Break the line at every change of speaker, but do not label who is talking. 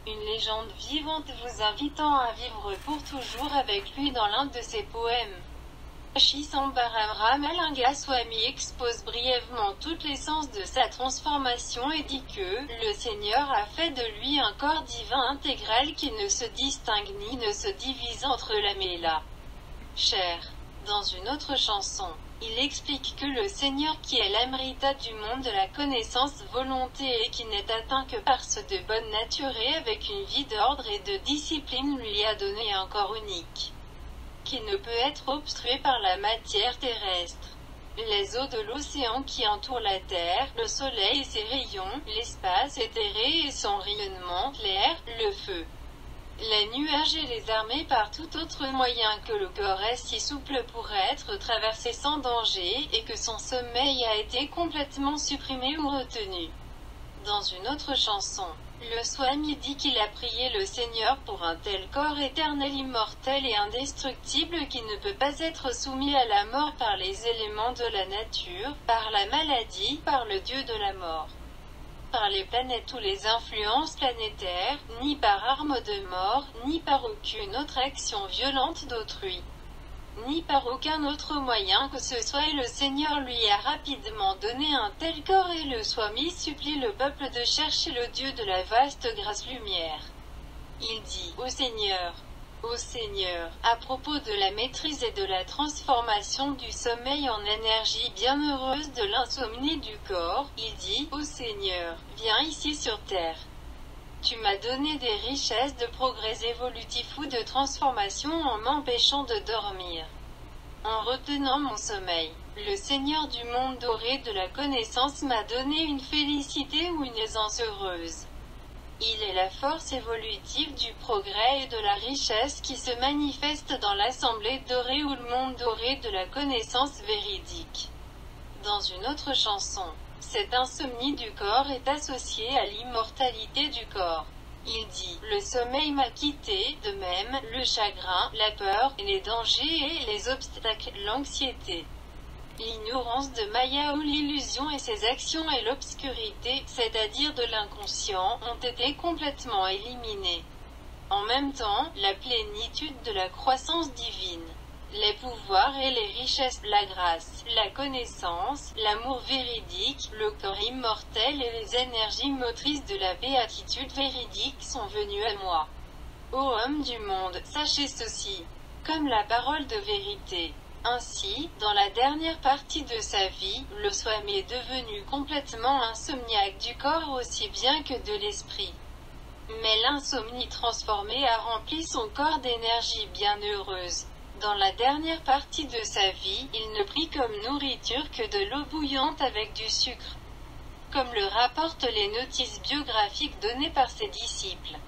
une légende vivante vous invitant à vivre pour toujours avec lui dans l'un de ses poèmes. Shambhara Ramalinga Swami expose brièvement toute l'essence de sa transformation et dit que le Seigneur a fait de lui un corps divin intégral qui ne se distingue ni ne se divise entre l'âme et la chair. Dans une autre chanson, il explique que le Seigneur qui est l'Amrita du monde de la connaissance volonté et qui n'est atteint que par ce de bonne nature et avec une vie d'ordre et de discipline lui a donné un corps unique, qui ne peut être obstrué par la matière terrestre. Les eaux de l'océan qui entourent la Terre, le Soleil et ses rayons, l'espace éthéré et son rayonnement, l'air, le feu, les nuages et les armées par tout autre moyen que le corps est si souple pour être traversé sans danger, et que son sommeil a été complètement supprimé ou retenu. Dans une autre chanson, le Swami dit qu'il a prié le Seigneur pour un tel corps éternel immortel et indestructible qui ne peut pas être soumis à la mort par les éléments de la nature, par la maladie, par le dieu de la mort, par les planètes ou les influences planétaires, ni par arme de mort, ni par aucune autre action violente d'autrui, ni par aucun autre moyen que ce soit, et le Seigneur lui a rapidement donné un tel corps et le Swami supplie le peuple de chercher le Dieu de la vaste grâce lumière. Il dit Ô Seigneur, à propos de la maîtrise et de la transformation du sommeil en énergie bienheureuse de l'insomnie du corps, il dit, Ô Seigneur, viens ici sur terre. Tu m'as donné des richesses de progrès évolutif ou de transformation en m'empêchant de dormir, en retenant mon sommeil. Le Seigneur du monde doré de la connaissance m'a donné une félicité ou une aisance heureuse. Il est la force évolutive du progrès et de la richesse qui se manifeste dans l'assemblée dorée ou le monde doré de la connaissance véridique. Dans une autre chanson, cette insomnie du corps est associée à l'immortalité du corps. Il dit, le sommeil m'a quitté, de même, le chagrin, la peur, les dangers et les obstacles, l'anxiété, l'ignorance de Maya ou l'illusion et ses actions et l'obscurité, c'est-à-dire de l'inconscient, ont été complètement éliminés. En même temps, la plénitude de la croissance divine, les pouvoirs et les richesses, la grâce, la connaissance, l'amour véridique, le corps immortel et les énergies motrices de la béatitude véridique sont venus à moi. Ô homme du monde, sachez ceci, comme la parole de vérité. Ainsi, dans la dernière partie de sa vie, le Swami est devenu complètement insomniaque du corps aussi bien que de l'esprit. Mais l'insomnie transformée a rempli son corps d'énergie bienheureuse. Dans la dernière partie de sa vie, il ne prit comme nourriture que de l'eau bouillante avec du sucre, comme le rapportent les notices biographiques données par ses disciples.